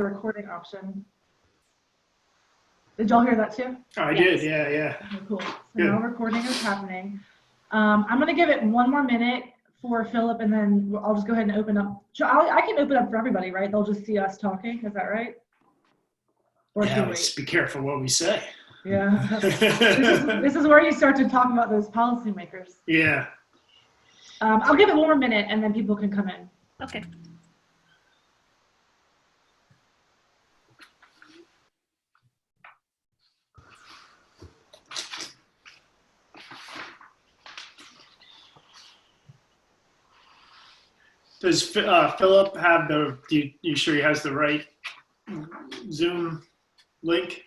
the recording option. Did y'all hear that too? Oh, I did, yeah. Okay, cool. So Good. now recording is happening. I'm going to give it one more minute for Philip, and then I'll just go ahead and open up. I can open up for everybody, right? They'll just see us talking. Is that right? Or Yeah, let's be careful what we say. Yeah. This is where you start to talk about those policymakers. Yeah. I'll give it one more minute, and then people can come in. Okay. Does Philip have you sure he has the right Zoom link?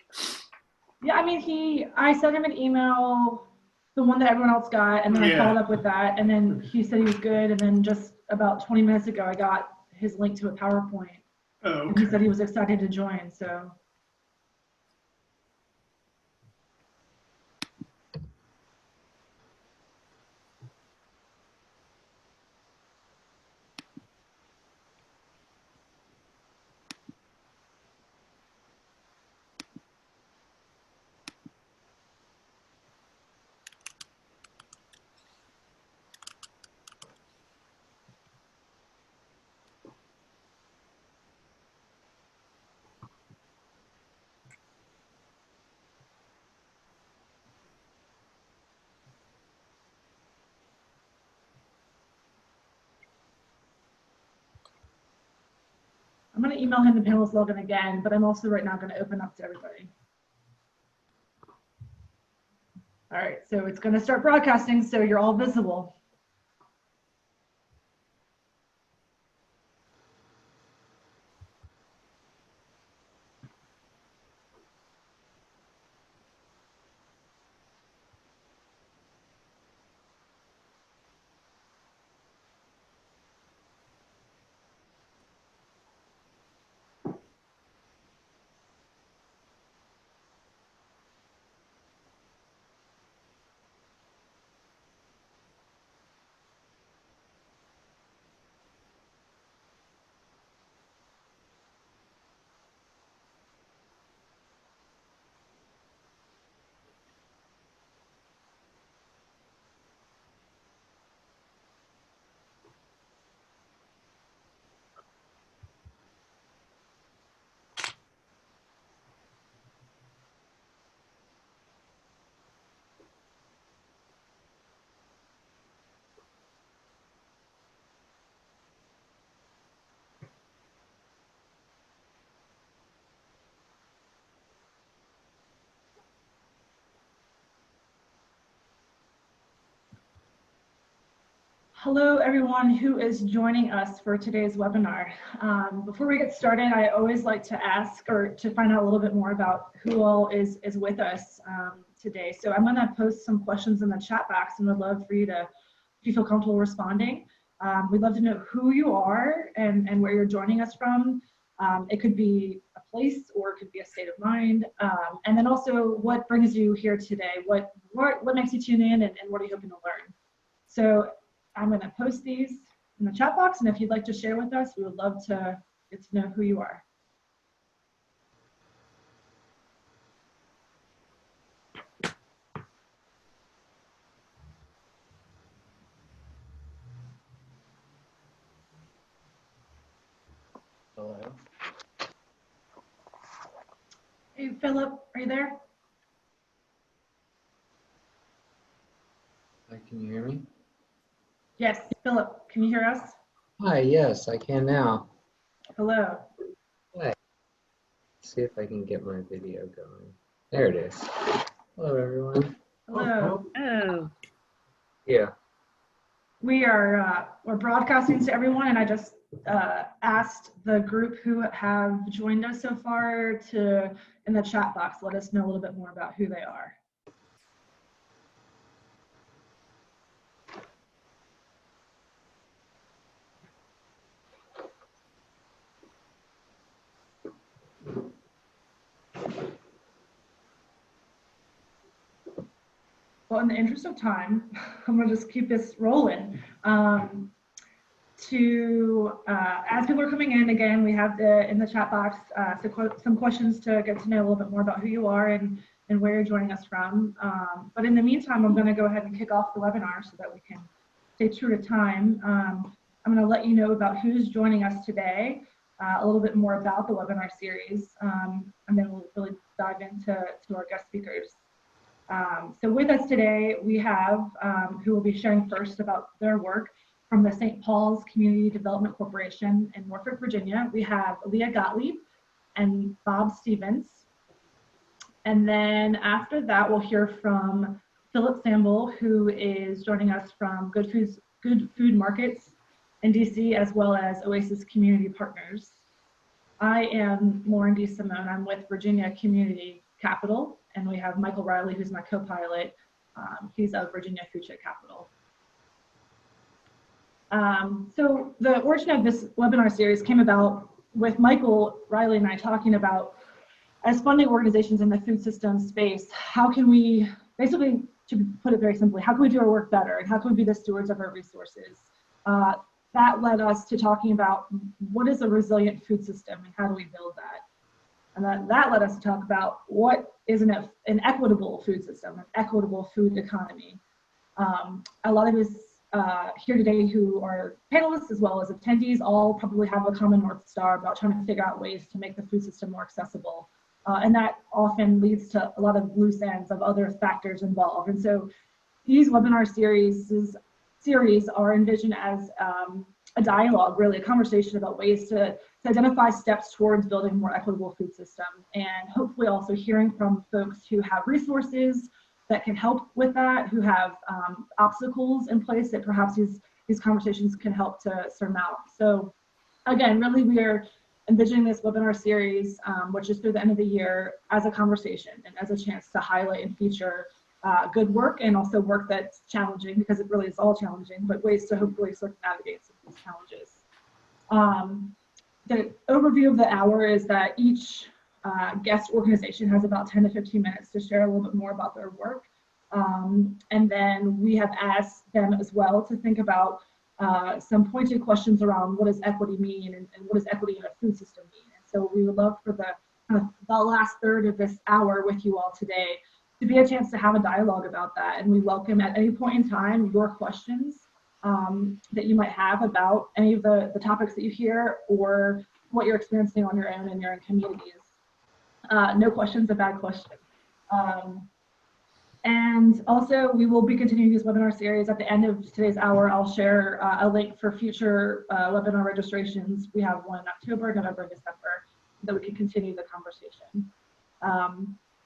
Yeah, I mean, I sent him an email, the one that everyone else got, and then I followed up with that, and then he said he was good, and then just about 20 minutes ago, I got his link to a PowerPoint. Oh, okay. And he said he was excited to join, so. I'm going to email him the panelist login again, but I'm also right now going to open up to everybody. All right, so it's going to start broadcasting, so you're all visible. Hello, everyone who is joining us for today's webinar. Before we get started, I always like to ask or to find out a little bit more about who all is with us today. So I'm going to post some questions in the chat box and would love for you to, if you feel comfortable responding. We'd love to know who you are and where you're joining us from. It could be a place or it could be a state of mind. And then also what brings you here today? What makes you tune in and what are you hoping to learn? So I'm going to post these in the chat box, and if you'd like to share with us, we would love to get to know who you are. Hello. Hey, Philip, are you there? Hi, can you hear me? Yes, Philip, can you hear us? Hi, yes, I can now. Hello. Hi. Let's see if I can get my video going. There it is. Hello, everyone. Hello. Oh. Yeah. We're broadcasting to everyone, and I just asked the group who have joined us so far to, in the chat box, let us know a little bit more about who they are. Well, in the interest of time, I'm going to just keep this rolling. to, as people are coming in, again, we have in the chat box some questions to get to know a little bit more about who you are and where you're joining us from. But in the meantime, I'm going to go ahead and kick off the webinar so that we can stay true to time. I'm going to let you know about who's joining us today, a little bit more about the webinar series, and then we'll really dive into our guest speakers. So with us today, we have, who will be sharing first about their work, from the St. Paul's Community Development Corporation in Norfolk, Virginia. We have Leah Gottlieb and Bob Stevens. And then after that, we'll hear from Philip Sambol, who is joining us from Good Food Markets in DC, as well as Oasis Community Partners. I am Lauren D. Simone. I'm with Virginia Community Capital, and we have Michael Riley, who's my co-pilot. He's of Virginia Food Check Capital. So the origin of this webinar series came about with Michael Riley and I talking about, as funding organizations in the food system space, how can we, basically, to put it very simply, how can we do our work better, and how can we be the stewards of our resources? That led us to talking about what is a resilient food system and how do we build that? And that led us to talk about what is an equitable food system, an equitable food economy. A lot of us here today who are panelists as well as attendees all probably have a common North Star about trying to figure out ways to make the food system more accessible. And that often leads to a lot of loose ends of other factors involved. And so these webinar series are envisioned as a dialogue, really, a conversation about ways to identify steps towards building a more equitable food system, and hopefully also hearing from folks who have resources that can help with that, who have obstacles in place that perhaps these conversations can help to surmount. So again, really we are envisioning this webinar series, which is through the end of the year, as a conversation and as a chance to highlight and feature good work, and also work that's challenging, because it really is all challenging, but ways to hopefully sort of navigate some of these challenges. The overview of the hour is that each guest organization has about 10 to 15 minutes to share a little bit more about their work. And then we have asked them as well to think about some pointed questions around what does equity mean, and what does equity in a food system mean. And so we would love for the last third of this hour with you all today to be a chance to have a dialogue about that. And we welcome at any point in time your questions that you might have about any of the topics that you hear, or what you're experiencing on your own in your own communities. No question's a bad question. And also, we will be continuing this webinar series. At the end of today's hour, I'll share a link for future webinar registrations. We have one in October, November, and December, so that we can continue the conversation.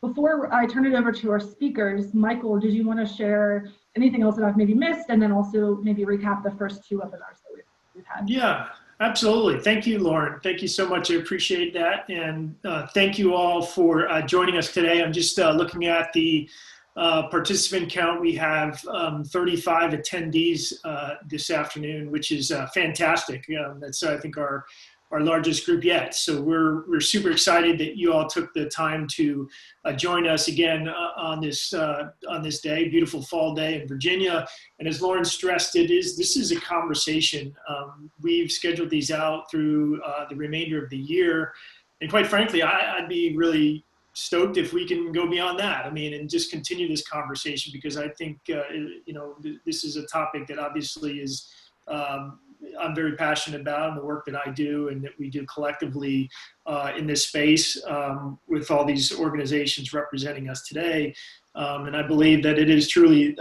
Before I turn it over to our speakers, Michael, did you want to share anything else that I've maybe missed, and then also maybe recap the first two webinars that we've had? Yeah, absolutely. Thank you, Lauren. Thank you so much. I appreciate that. And thank you all for joining us today. I'm just looking at the participant count. We have 35 attendees this afternoon, which is fantastic. That's, I think, our largest group yet. So we're super excited that you all took the time to join us again on this day, beautiful fall day in Virginia. And as Lauren stressed, this is a conversation. We've scheduled these out through the remainder of the year, and quite frankly, I'd be really stoked if we can go beyond that. I mean, and just continue this conversation, because I think this is a topic that obviously is. I'm very passionate about, and the work that I do and that we do collectively in this space with all these organizations representing us today. And I believe that it is truly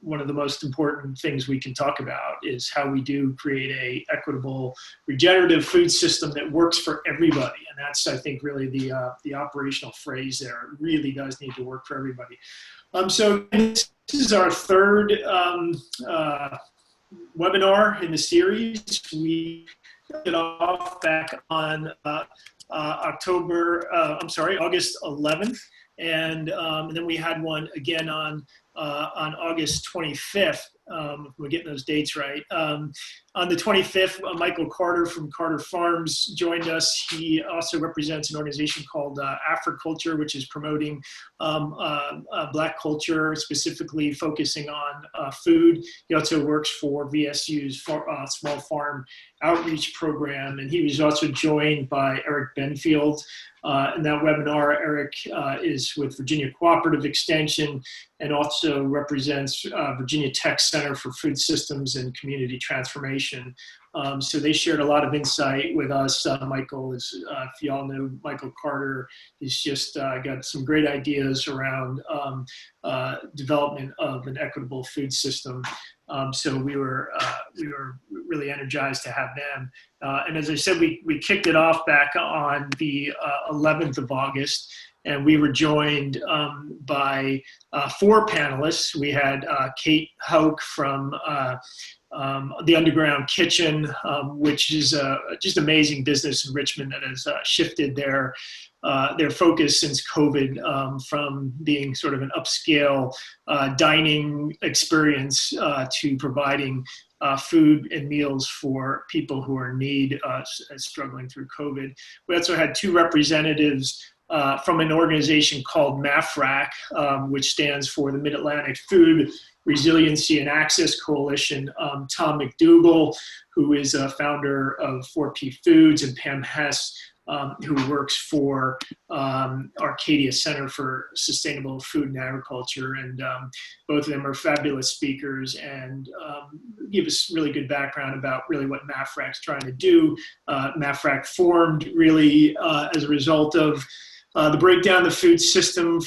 one of the most important things we can talk about, is how we do create a equitable, regenerative food system that works for everybody. And that's, I think, really the operational phrase there. It really does need to work for everybody. So this is our third webinar in the series. We started off back on August 11th, and then we had one again on August 25th. we're getting those dates right. On the 25th, Michael Carter from Carter Farms joined us. He also represents an organization called Africulture, which is promoting Black culture, specifically focusing on food. He also works for VSU's Small Farm Outreach Program, and he was also joined by Eric Benfield. In that webinar, Eric is with Virginia Cooperative Extension and also represents Virginia Tech Center for Food Systems and Community Transformation. So they shared a lot of insight with us. Michael is, if you all know Michael Carter, he's just got some great ideas around development of an equitable food system. So we were really energized to have them. And as I said, we kicked it off back on the 11th of August, and we were joined by 4 panelists. We had Kate Hauk from the Underground Kitchen, which is just amazing business in Richmond that has shifted their focus since COVID from being sort of an upscale dining experience to providing food and meals for people who are in need, struggling through COVID. We also had 2 representatives from an organization called MAFRAC, which stands for the Mid-Atlantic Food Resiliency and Access Coalition. Tom McDougall, who is a founder of 4P Foods, and Pam Hess, who works for Arcadia Center for Sustainable Food and Agriculture. And both of them are fabulous speakers and give us really good background about really what MAFRAC's trying to do. MAFRAC formed really as a result of the breakdown of the food system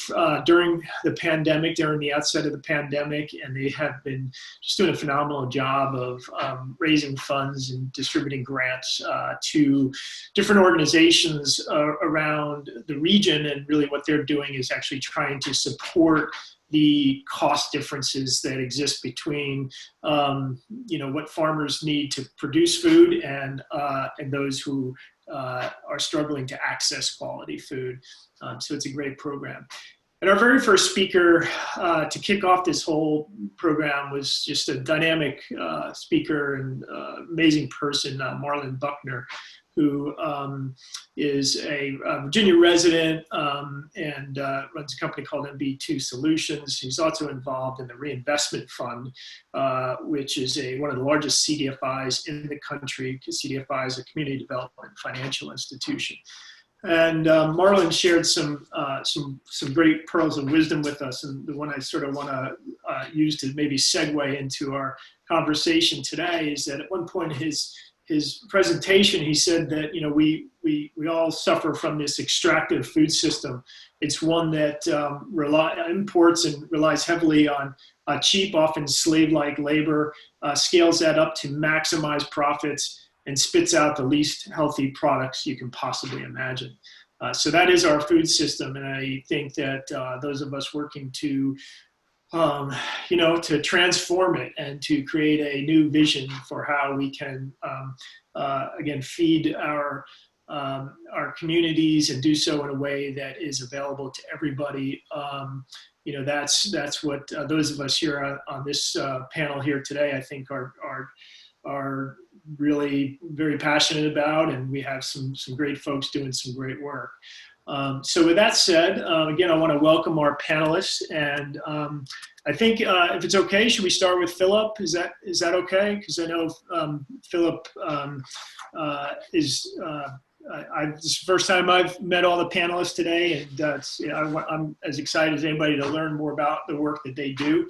during the pandemic, during the outset of the pandemic, and they have been just doing a phenomenal job of raising funds and distributing grants to different organizations around the region. And really what they're doing is actually trying to support the cost differences that exist between what farmers need to produce food and those who are struggling to access quality food. So it's a great program. And our very first speaker to kick off this whole program was just a dynamic speaker and amazing person, Marlon Buckner, who is a Virginia resident and runs a company called MB2 Solutions. He's also involved in the Reinvestment Fund, which is one of the largest CDFIs in the country. CDFI is a community development financial institution. And Marlon shared some great pearls of wisdom with us, and the one I sort of want to use to maybe segue into our conversation today is that at one point in his presentation, he said that we all suffer from this extractive food system. It's one that imports and relies heavily on cheap, often slave-like labor, scales that up to maximize profits, and spits out the least healthy products you can possibly imagine. So that is our food system, and I think that those of us working to transform it and to create a new vision for how we can, again, feed our communities and do so in a way that is available to everybody. That's what those of us here on this panel here today, I think, are really very passionate about, and we have some great folks doing some great work. So with that said, again, I want to welcome our panelists, and I think if it's okay, should we start with Philip? Is that okay? Because I know Philip this is the first time I've met all the panelists today, and I'm as excited as anybody to learn more about the work that they do.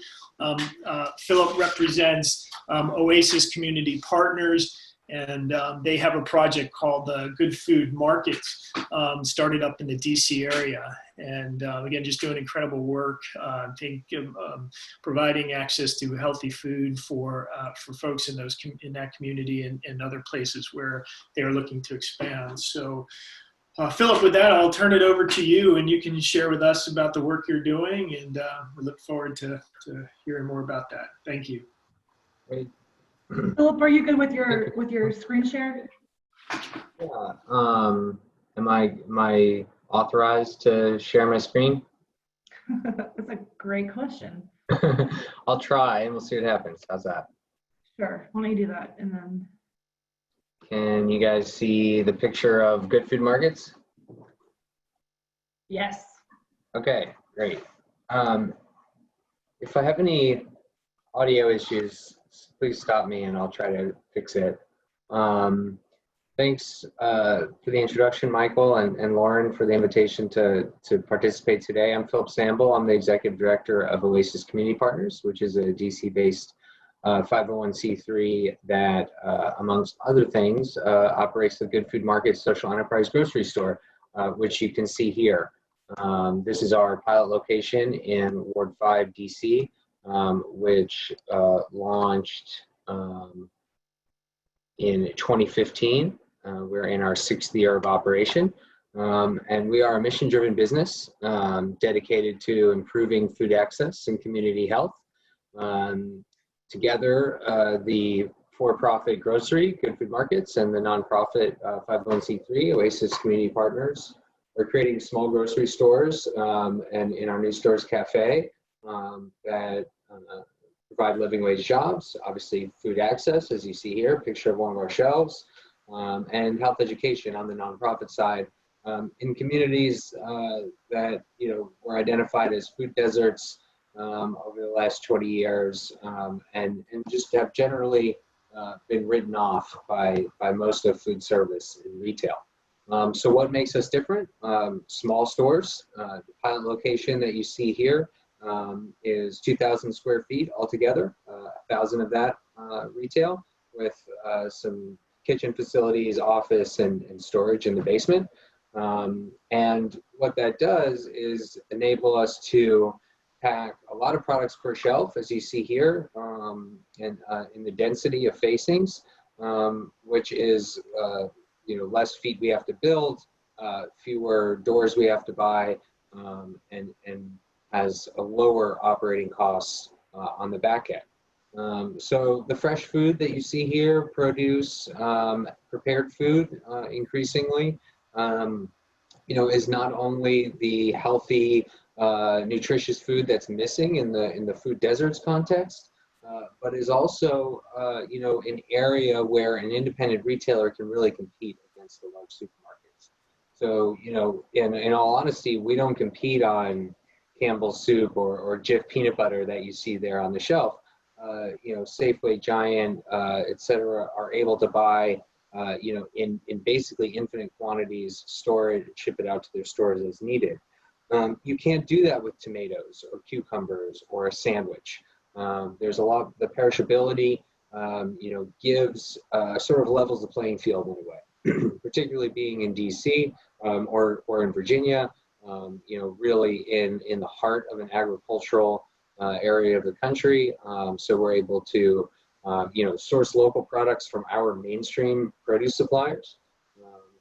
Philip represents Oasis Community Partners, and they have a project called the Good Food Markets, started up in the DC area. And again, just doing incredible work, providing access to healthy food for folks in that community and other places where they are looking to expand. So Philip, with that, I'll turn it over to you, and you can share with us about the work you're doing, and we look forward to hearing more about that. Thank you. Great. Philip, are you good with your screen share? Yeah. Am I authorized to share my screen? That's a great question. I'll try and we'll see what happens. How's that? Sure. Why don't you do that? And then, Can you guys see the picture of Good Food Markets? yes. Okay, great. If I have any audio issues, please stop me and I'll try to fix it. Thanks for the introduction, Michael and Lauren, for the invitation to participate today. I'm Philip Sambol. I'm the Executive Director of Oasis Community Partners, which is a DC-based 501c3 that, amongst other things, operates the Good Food Market social enterprise grocery store, which you can see here. This is our pilot location in Ward 5, DC, which launched in 2015. We're in our 6th year of operation, and we are a mission-driven business dedicated to improving food access and community health. Together, the for-profit grocery, Good Food Markets, and the nonprofit 501c3, Oasis Community Partners, are creating small grocery stores and in our new stores cafe that provide living wage jobs, obviously food access, as you see here, picture of one of our shelves, and health education on the nonprofit side in communities that were identified as food deserts over the last 20 years and just have generally been written off by most of food service and retail. So what makes us different? Small stores. The pilot location that you see here is 2,000 square feet altogether, 1,000 of that retail, with some kitchen facilities, office, and storage in the basement. And what that does is enable us to pack a lot of products per shelf, as you see here, and in the density of facings, which is less feet we have to build, fewer doors we have to buy, and has a lower operating costs on the back end. So the fresh food that you see here, produce, prepared food, increasingly, is not only the healthy, nutritious food that's missing in the food deserts context, but is also, an area where an independent retailer can really compete against the large supermarkets. So, in all honesty, we don't compete on Campbell's soup or Jif peanut butter that you see there on the shelf. Safeway, Giant, et cetera, are able to buy, in basically infinite quantities, store it, ship it out to their stores as needed. You can't do that with tomatoes or cucumbers or a sandwich. There's a lot, the perishability, gives, sort of levels the playing field in a way, particularly being in DC or in Virginia, really in the heart of an agricultural area of the country. So we're able to, source local products from our mainstream produce suppliers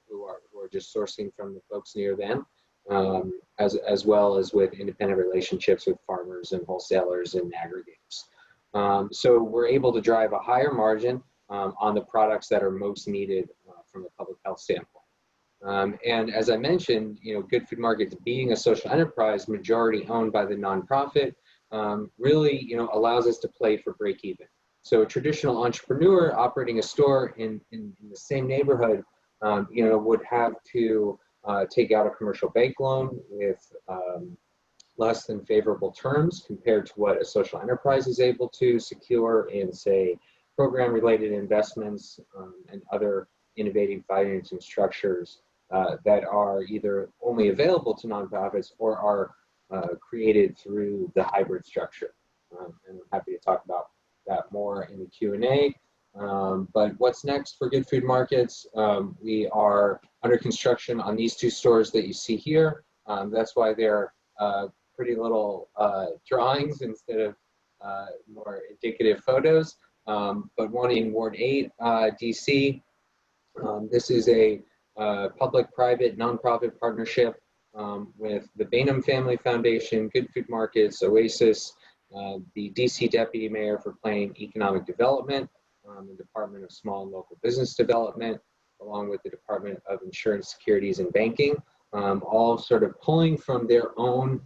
who are just sourcing from the folks near them. As well as with independent relationships with farmers and wholesalers and aggregators. So we're able to drive a higher margin on the products that are most needed from a public health standpoint. And as I mentioned, Good Food Markets being a social enterprise majority owned by the nonprofit really, allows us to play for break even. So a traditional entrepreneur operating a store in the same neighborhood, would have to take out a commercial bank loan with less than favorable terms compared to what a social enterprise is able to secure in, say, program-related investments and other innovative financing structures that are either only available to nonprofits or are created through the hybrid structure. And I'm happy to talk about that more in the Q&A. But what's next for Good Food Markets? We are under construction on these two stores that you see here. That's why they're pretty little drawings instead of more indicative photos. But one in Ward 8, DC. This is a public-private nonprofit partnership with the Bainham Family Foundation, Good Food Markets, Oasis, the DC Deputy Mayor for Planning Economic Development, the Department of Small and Local Business Development, along with the Department of Insurance, Securities, and Banking, all sort of pulling from their own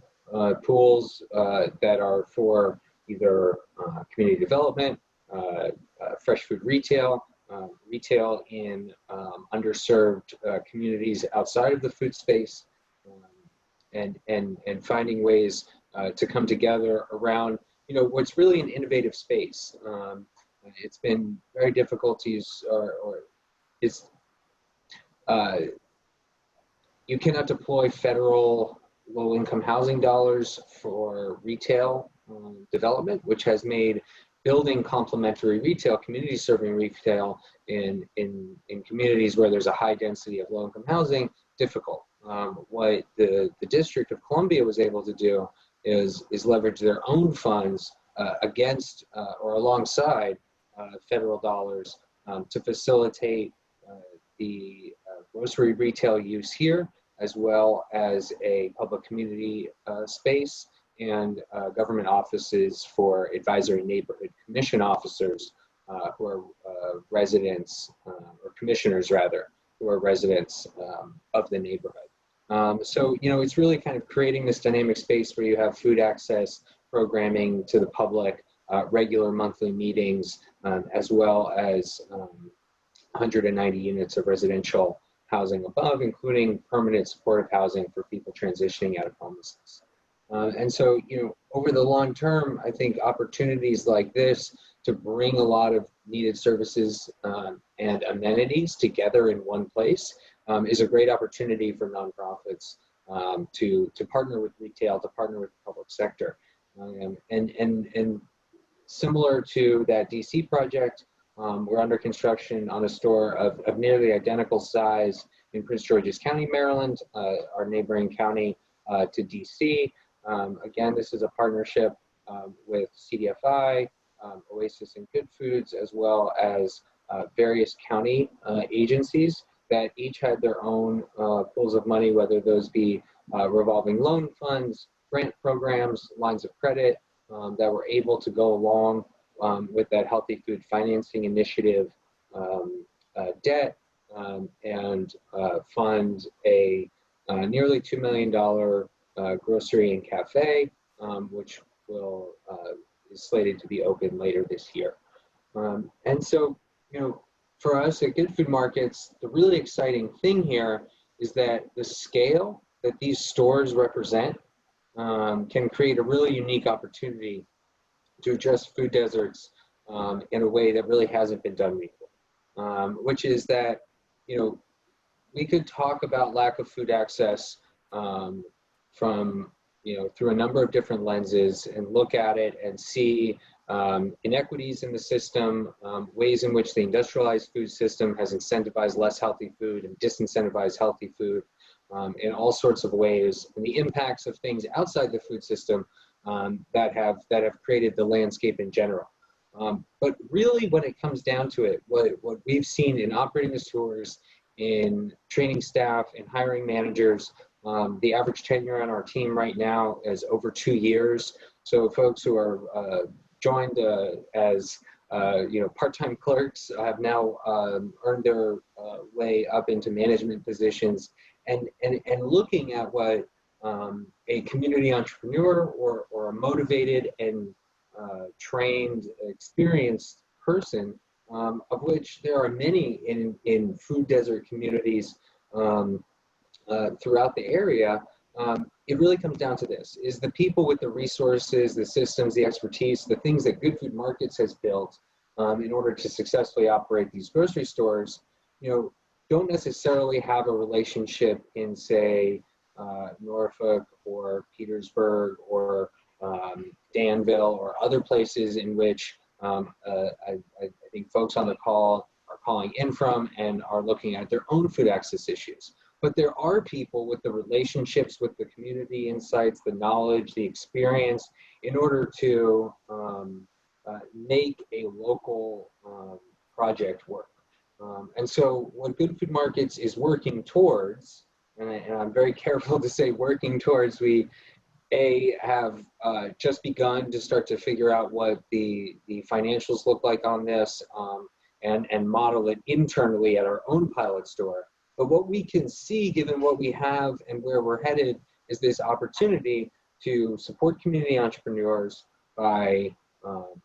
pools that are for either community development, fresh food retail, retail in underserved communities outside of the food space, and finding ways to come together around, what's really an innovative space. It's been very difficult to use, you cannot deploy federal low-income housing dollars for retail development, which has made building complementary retail, community-serving retail in communities where there's a high density of low-income housing difficult. What the District of Columbia was able to do is leverage their own funds against or alongside federal dollars to facilitate the grocery retail use here, as well as a public community space and government offices for advisory neighborhood commission officers who are residents, or commissioners rather, who are residents of the neighborhood. So, it's really kind of creating this dynamic space where you have food access programming to the public, regular monthly meetings, as well as 190 units of residential housing above, including permanent supportive housing for people transitioning out of homelessness. And so, over the long term, I think opportunities like this to bring a lot of needed services and amenities together in one place is a great opportunity for nonprofits to partner with retail, to partner with the public sector. And similar to that DC project, we're under construction on a store of nearly identical size in Prince George's County, Maryland, our neighboring county to DC. Again, this is a partnership with CDFI, Oasis and Good Foods, as well as various county agencies that each had their own pools of money, whether those be revolving loan funds, grant programs, lines of credit that were able to go along with that Healthy Food Financing Initiative debt and fund a nearly $2 million grocery and cafe, which is slated to be open later this year. And so, for us at Good Food Markets, the really exciting thing here is that the scale that these stores represent can create a really unique opportunity to address food deserts in a way that really hasn't been done before, which is that, we could talk about lack of food access from, through a number of different lenses and look at it and see inequities in the system, ways in which the industrialized food system has incentivized less healthy food and disincentivized healthy food in all sorts of ways, and the impacts of things outside the food system that have created the landscape in general. But really, when it comes down to it, what we've seen in operating the stores, in training staff, in hiring managers, the average tenure on our team right now is over 2 years. So folks who are joined as part-time clerks have now earned their way up into management positions, and looking at what a community entrepreneur or a motivated and trained, experienced person, of which there are many in food desert communities throughout the area, it really comes down to this: is the people with the resources, the systems, the expertise, the things that Good Food Markets has built in order to successfully operate these grocery stores, don't necessarily have a relationship in, say, Norfolk or Petersburg or Danville or other places in which I think folks on the call are calling in from and are looking at their own food access issues. But there are people with the relationships, with the community insights, the knowledge, the experience, in order to make a local project work. And so what Good Food Markets is working towards, and I'm very careful to say working towards, we have just begun to start to figure out what the financials look like on this and model it internally at our own pilot store. But what we can see, given what we have and where we're headed, is this opportunity to support community entrepreneurs by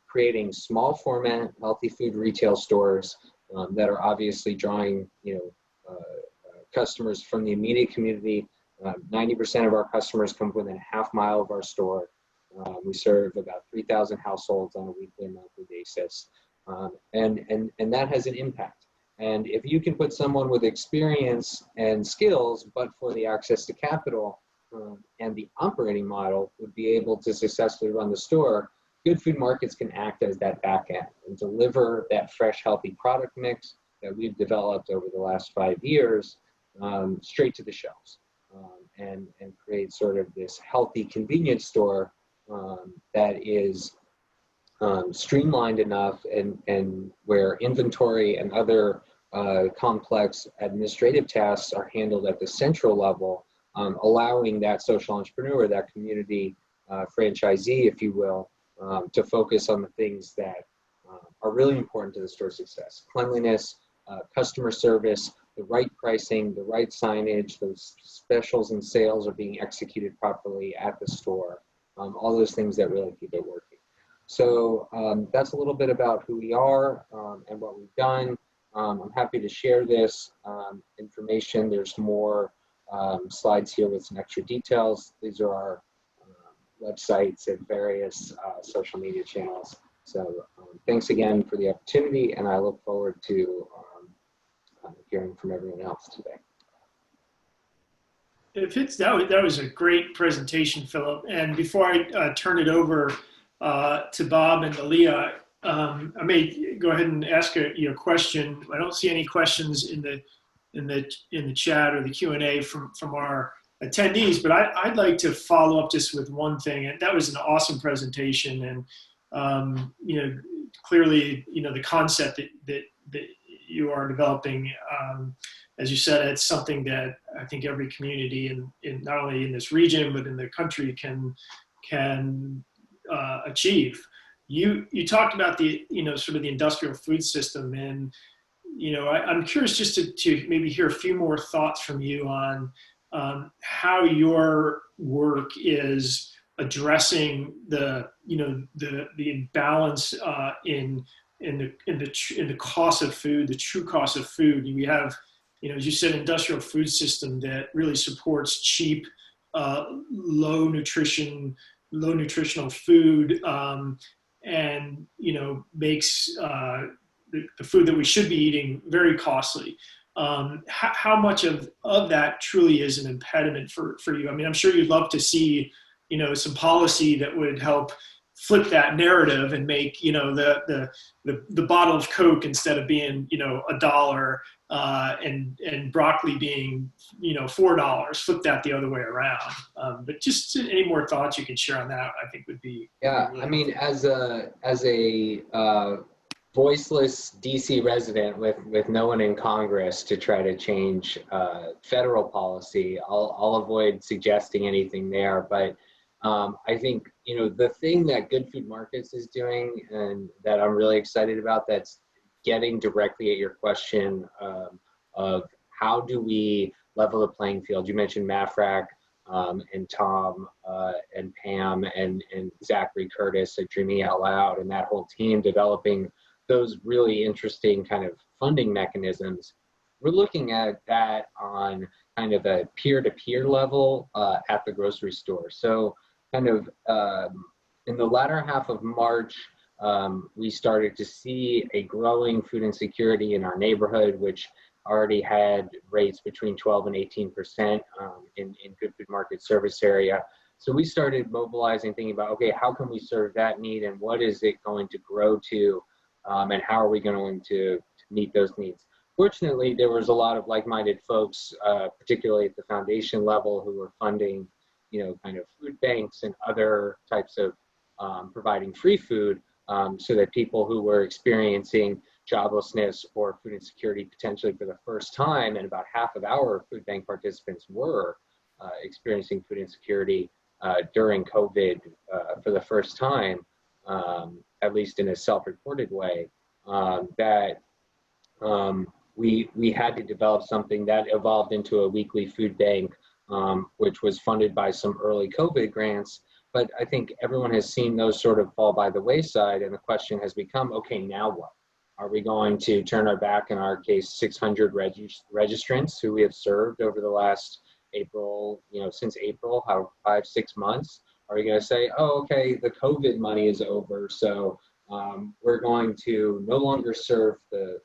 creating small format healthy food retail stores that are obviously drawing customers from the immediate community. 90% of our customers come within a half mile of our store. We serve about 3,000 households on a weekly and monthly basis, and that has an impact. And if you can put someone with experience and skills, but for the access to capital and the operating model would be able to successfully run the store, Good Food Markets can act as that back end and deliver that fresh, healthy product mix that we've developed over the last 5 years straight to the shelves, and create sort of this healthy convenience store that is streamlined enough and where inventory and other complex administrative tasks are handled at the central level, allowing that social entrepreneur, that community franchisee, if you will, to focus on the things that are really important to the store success: cleanliness, customer service, the right pricing, the right signage, those specials and sales are being executed properly at the store, all those things that really keep it working. So that's a little bit about who we are and what we've done. I'm happy to share this information. There's more slides here with some extra details. These are our websites and various social media channels. So thanks again for the opportunity, and I look forward to hearing from everyone else today. That was a great presentation, Philip. And before I turn it over to Bob and to Leah, I may go ahead and ask a question. I don't see any questions in the chat or the Q&A from our attendees, but I'd like to follow up just with one thing. And that was an awesome presentation, and clearly the concept that you are developing, as you said, it's something that I think every community in not only in this region but in the country can achieve. You talked about the sort of the industrial food system, and I'm curious just to maybe hear a few more thoughts from you on how your work is addressing the imbalance in the cost of food, the true cost of food. We have, as you said, industrial food system that really supports cheap, low nutritional food, and makes the food that we should be eating very costly. How much of that truly is an impediment for you? I mean, I'm sure you'd love to see some policy that would help flip that narrative and make the bottle of Coke, instead of being $1 and broccoli being $4, flip that the other way around. But just any more thoughts you can share on that, I think would be really I mean, as a voiceless DC resident with no one in Congress to try to change federal policy, I'll avoid suggesting anything there. But I think, the thing that Good Food Markets is doing, and that I'm really excited about, that's getting directly at your question of how do we level the playing field. You mentioned Mafrac and Tom and Pam and Zachary Curtis at Dreaming Out Loud, and that whole team developing those really interesting kind of funding mechanisms. We're looking at that on kind of a peer-to-peer level at the grocery store. So kind of in the latter half of March, we started to see a growing food insecurity in our neighborhood, which already had rates between 12 and 18% in Good Food Market service area. So we started mobilizing, thinking about, okay, how can we serve that need, and what is it going to grow to, and how are we going to meet those needs? Fortunately, there was a lot of like-minded folks, particularly at the foundation level, who were funding kind of food banks and other types of providing free food, so that people who were experiencing joblessness or food insecurity potentially for the first time, and about half of our food bank participants were experiencing food insecurity during COVID for the first time, at least in a self-reported way, that we had to develop something that evolved into a weekly food bank, which was funded by some early COVID grants, But I think everyone has seen those sort of fall by the wayside, and the question has become, okay, now what? Are we going to turn our back, in our case, 600 registrants who we have served over the last April, since April, 5-6 months? Are we going to say, oh, okay, the COVID money is over, so we're going to no longer serve the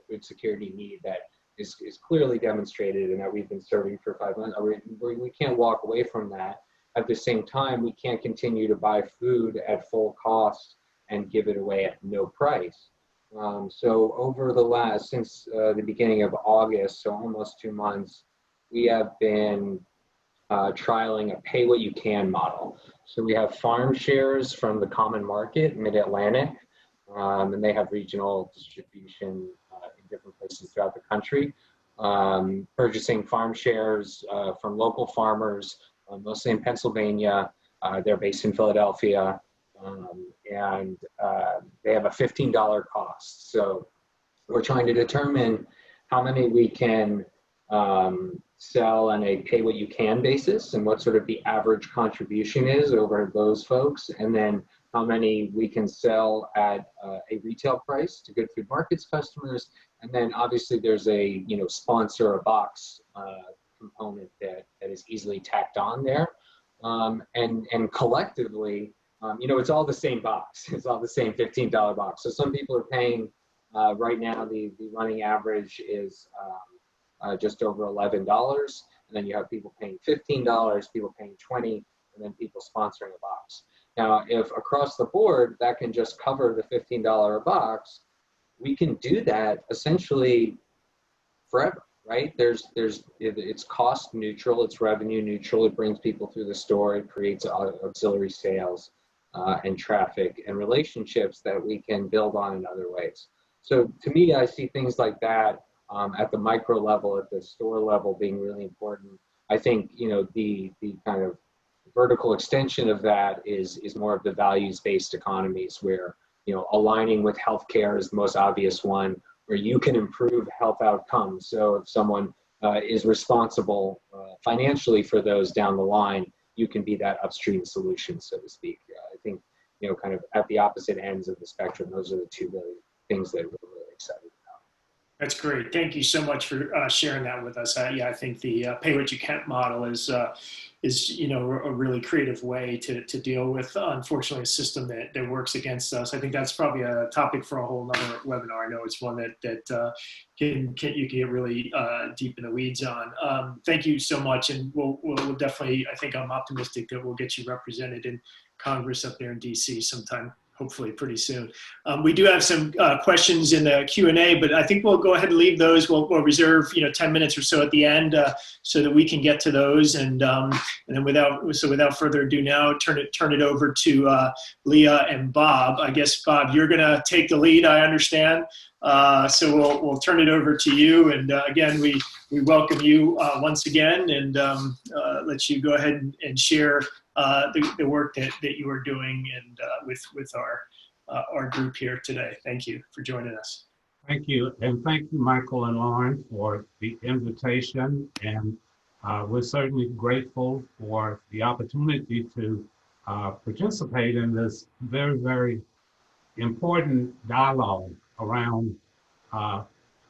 food security need that is clearly demonstrated and that we've been serving for 5 months? We can't walk away from that. At the same time, we can't continue to buy food at full cost and give it away at no price. So over since the beginning of August, so almost 2 months, we have been trialing a pay what you can model. So we have farm shares from the common market, Mid-Atlantic, and they have regional distribution in different places throughout the country. Purchasing farm shares from local farmers, mostly in Pennsylvania. They're based in Philadelphia, and they have a $15 cost. So we're trying to determine how many we can sell on a pay what you can basis and what sort of the average contribution is over those folks, and then how many we can sell at a retail price to Good Food Markets customers. And then obviously there's a sponsor a box component that is easily tacked on there. And collectively, it's all the same box. It's all the same $15 box. So some people are paying, right now, the running average is just over $11. And then you have people paying $15, people paying $20, and then people sponsoring a box. Now, if across the board, that can just cover the $15 a box, we can do that essentially forever. Right? It's cost neutral, it's revenue neutral, it brings people through the store, it creates auxiliary sales and traffic and relationships that we can build on in other ways. So to me, I see things like that at the micro level, at the store level being really important. I think, the kind of vertical extension of that is more of the values-based economies where, aligning with healthcare is the most obvious one, where you can improve health outcomes. So if someone is responsible financially for those down the line, you can be that upstream solution, so to speak. I think, kind of at the opposite ends of the spectrum, those are the two really things that we're really excited about. That's great. Thank you so much for sharing that with us. I think the pay what you can model is a really creative way to deal with, unfortunately, a system that works against us. I think that's probably a topic for a whole nother webinar. I know it's one that you can get really deep in the weeds on. Thank you so much, and we'll definitely, I think I'm optimistic that we'll get you represented in Congress up there in DC sometime, hopefully pretty soon. We do have some questions in the Q&A, but I think we'll go ahead and leave those. We'll reserve 10 minutes or so at the end so that we can get to those. And then without further ado, now turn it over to Leah and Bob. I guess Bob, you're gonna take the lead, I understand. So we'll turn it over to you. And again, we welcome you once again, and let you go ahead and share the work that you are doing and with our group here today. Thank you for joining us. Thank you, and thank you, Michael and Lauren, for the invitation. And we're certainly grateful for the opportunity to participate in this very, very important dialogue around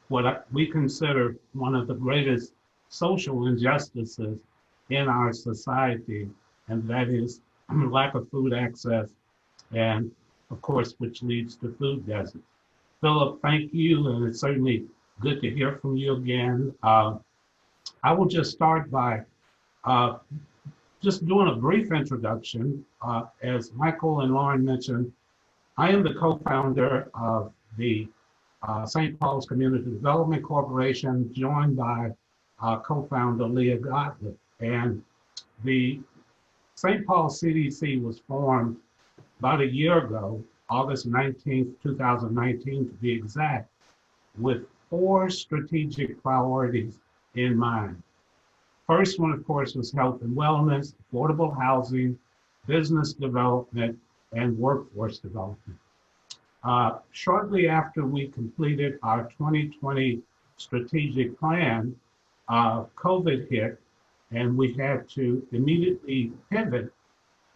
what we consider one of the greatest social injustices in our society, and that is lack of food access, and of course, which leads to food deserts. Philip, thank you, and it's certainly good to hear from you again. I will just start by just doing a brief introduction. As Michael and Lauren mentioned, I am the co-founder of the St. Paul's Community Development Corporation, joined by co-founder Leah Gottlieb. And the St. Paul CDC was formed about a year ago, August 19th, 2019 to be exact, with 4 strategic priorities in mind. First one, of course, was health and wellness, affordable housing, business development, and workforce development. Shortly after we completed our 2020 strategic plan, COVID hit, and we had to immediately pivot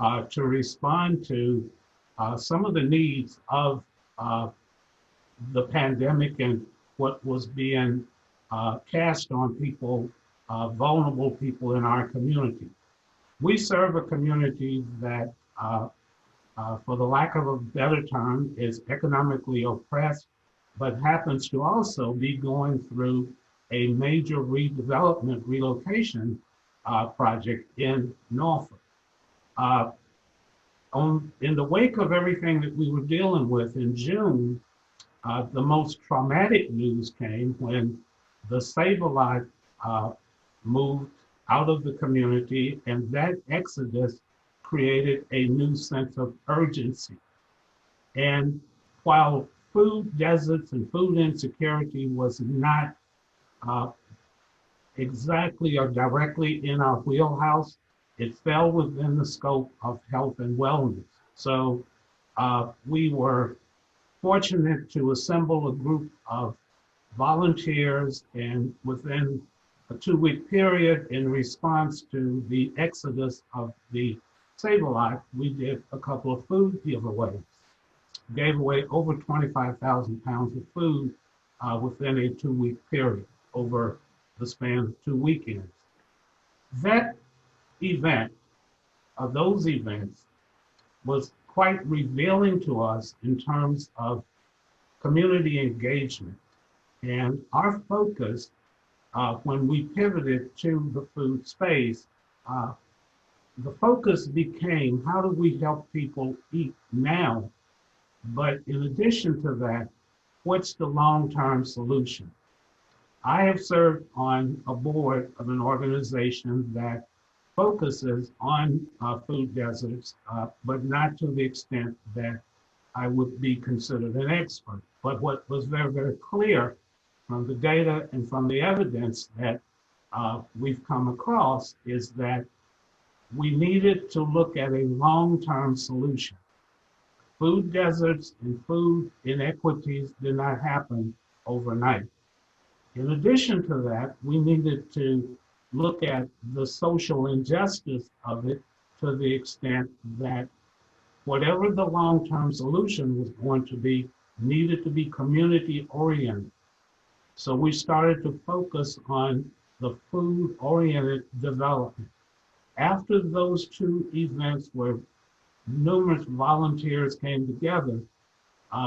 to respond to some of the needs of the pandemic and what was being cast on people, vulnerable people in our community. We serve a community that, for the lack of a better term, is economically oppressed, but happens to also be going through a major redevelopment relocation project in Norfolk. In the wake of everything that we were dealing with in June, the most traumatic news came when the Sambol moved out of the community, and that exodus created a new sense of urgency. And while food deserts and food insecurity was not exactly or directly in our wheelhouse, it fell within the scope of health and wellness. So we were fortunate to assemble a group of volunteers, and within a 2-week period, in response to the exodus of the Sambol, we did a couple of food giveaways. Gave away over 25,000 pounds of food within a 2-week period over the span of 2 weekends. That event, those events, was quite revealing to us in terms of community engagement. And our focus, when we pivoted to the food space, the focus became, how do we help people eat now? But in addition to that, what's the long-term solution? I have served on a board of an organization that focuses on food deserts, but not to the extent that I would be considered an expert. But what was very, very clear from the data and from the evidence that we've come across is that we needed to look at a long-term solution. Food deserts and food inequities did not happen overnight. In addition to that, we needed to look at the social injustice of it to the extent that whatever the long-term solution was going to be, needed to be community-oriented. So we started to focus on the food-oriented development. After those 2 events where numerous volunteers came together,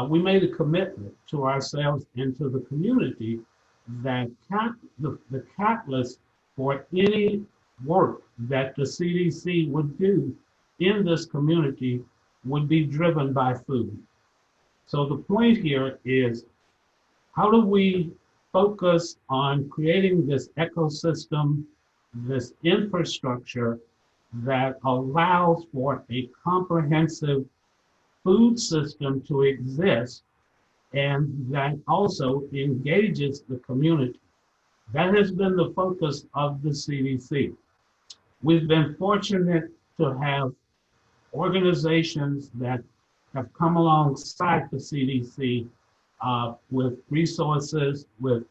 we made a commitment to ourselves and to the community that the catalyst for any work that the CDC would do in this community would be driven by food. So the point here is, how do we focus on creating this ecosystem, this infrastructure that allows for a comprehensive food system to exist and that also engages the community? That has been the focus of the CDC. We've been fortunate to have organizations that have come alongside the CDC with resources, with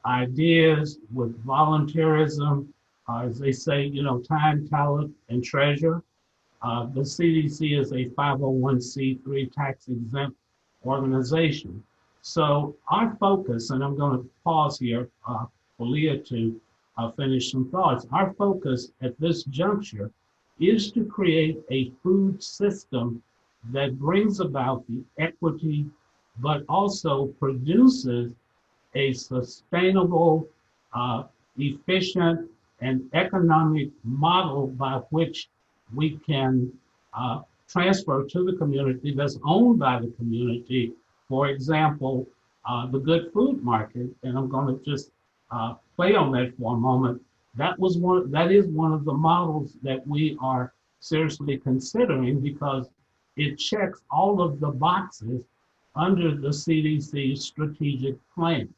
ideas, with volunteerism, as they say, time, talent, and treasure. The CDC is a 501c3 tax-exempt organization. So our focus, and I'm going to pause here for Leah to finish some thoughts. Our focus at this juncture is to create a food system that brings about the equity, but also produces a sustainable, efficient, and economic model by which we can transfer to the community that's owned by the community. For example, the Good Food Market, and I'm going to just play on that for a moment. That is one of the models that we are seriously considering because it checks all of the boxes under the CDC strategic plan.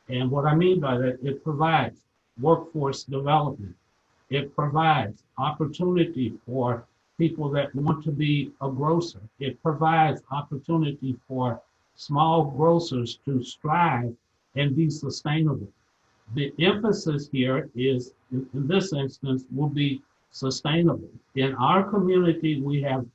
And what I mean by that, it provides workforce development. It provides opportunity for people that want to be a grocer. It provides opportunity for small grocers to strive and be sustainable. The emphasis here is, in this instance, will be sustainable. In our community, we have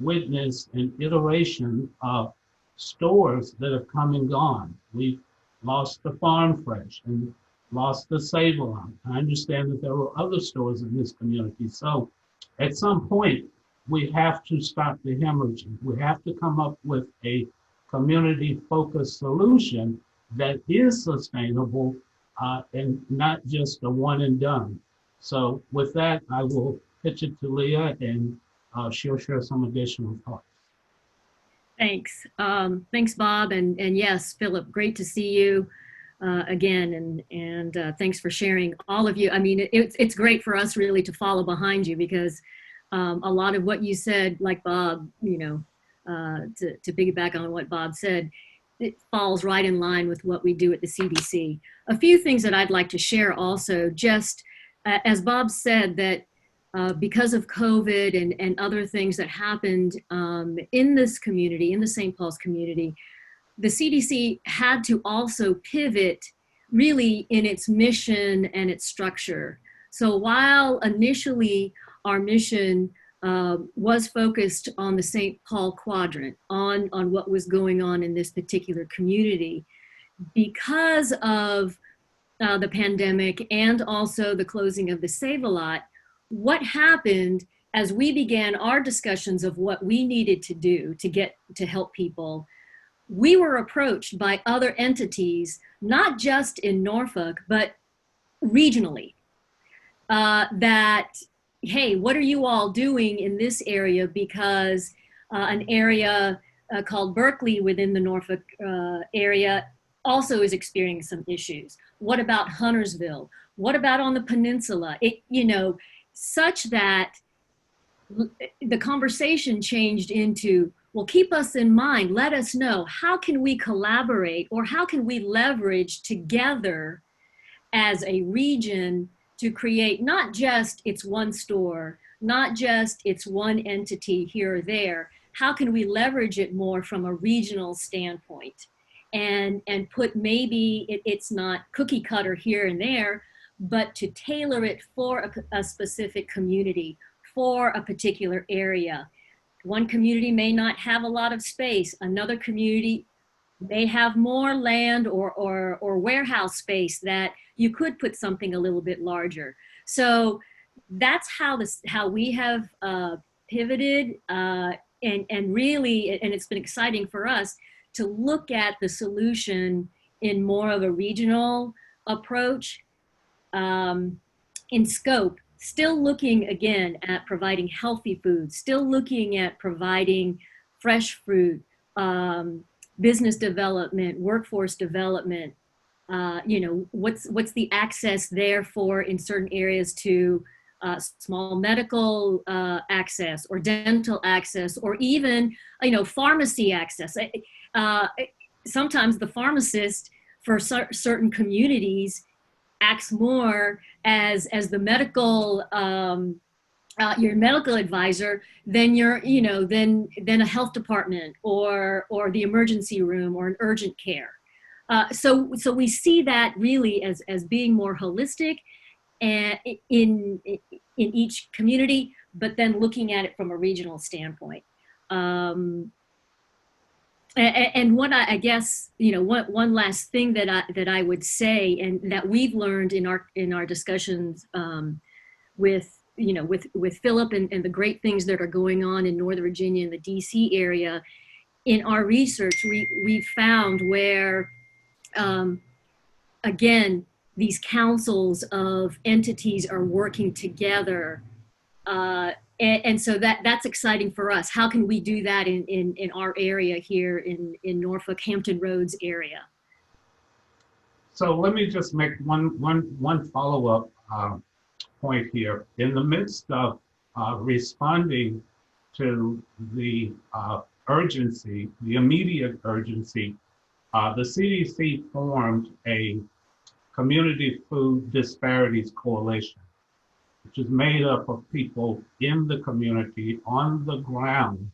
witnessed an iteration of stores that have come and gone. We've lost the Farm Fresh and lost the Sambol. I understand that there were other stores in this community. So at some point, we have to stop the hemorrhaging. We have to come up with a community-focused solution that is sustainable and not just a one and done. So with that, I will pitch it to Leah, and she'll share some additional thoughts. Thanks. Thanks, Bob. And yes, Philip, great to see you again. And thanks for sharing, all of you. I mean, it's great for us really to follow behind you, because a lot of what you said, like Bob, you know, to piggyback on what Bob said, it falls right in line with what we do at the CDC. A few things that I'd like to share also, just as Bob said, that because of COVID and other things that happened in this community, in the St. Paul's community, the CDC had to also pivot really in its mission and its structure. So while initially our mission was focused on the St. Paul quadrant, on what was going on in this particular community, because of the pandemic and also the closing of the Save-A-Lot, what happened as we began our discussions of what we needed to do to help people, we were approached by other entities, not just in Norfolk, but regionally, that, hey, what are you all doing in this area? Because an area called Berkeley within the Norfolk area also is experiencing some issues. What about Huntersville? What about on the peninsula? You know, such that the conversation changed into, well, keep us in mind, let us know, how can we collaborate, or how can we leverage together as a region to create not just its one store, not just its one entity here or there, how can we leverage it more from a regional standpoint, and put, maybe it's not cookie cutter here and there, but to tailor it for a specific community, for a particular area. One community may not have a lot of space. Another community may have more land or warehouse space that you could put something a little bit larger. So that's how we have pivoted, and really, and it's been exciting for us to look at the solution in more of a regional approach. In scope, still looking again at providing healthy food, still looking at providing fresh fruit, business development, workforce development, you know, what's the access there for in certain areas to small medical access or dental access, or even, you know, pharmacy access. Sometimes the pharmacist for certain communities acts more as the medical, your medical advisor than than a health department or the emergency room or an urgent care. So we see that really as being more holistic and in each community, but then looking at it from a regional standpoint. And what I guess, you know, one last thing that I would say, and that we've learned in our discussions with Philip and the great things that are going on in Northern Virginia and the DC area, in our research, we found where, again, these councils of entities are working together. And so that's exciting for us. How can we do that in our area here in Norfolk, Hampton Roads area? So let me just make one follow-up point here. In the midst of responding to the urgency, the immediate urgency, the CDC formed a Community Food Disparities Coalition, which is made up of people in the community on the ground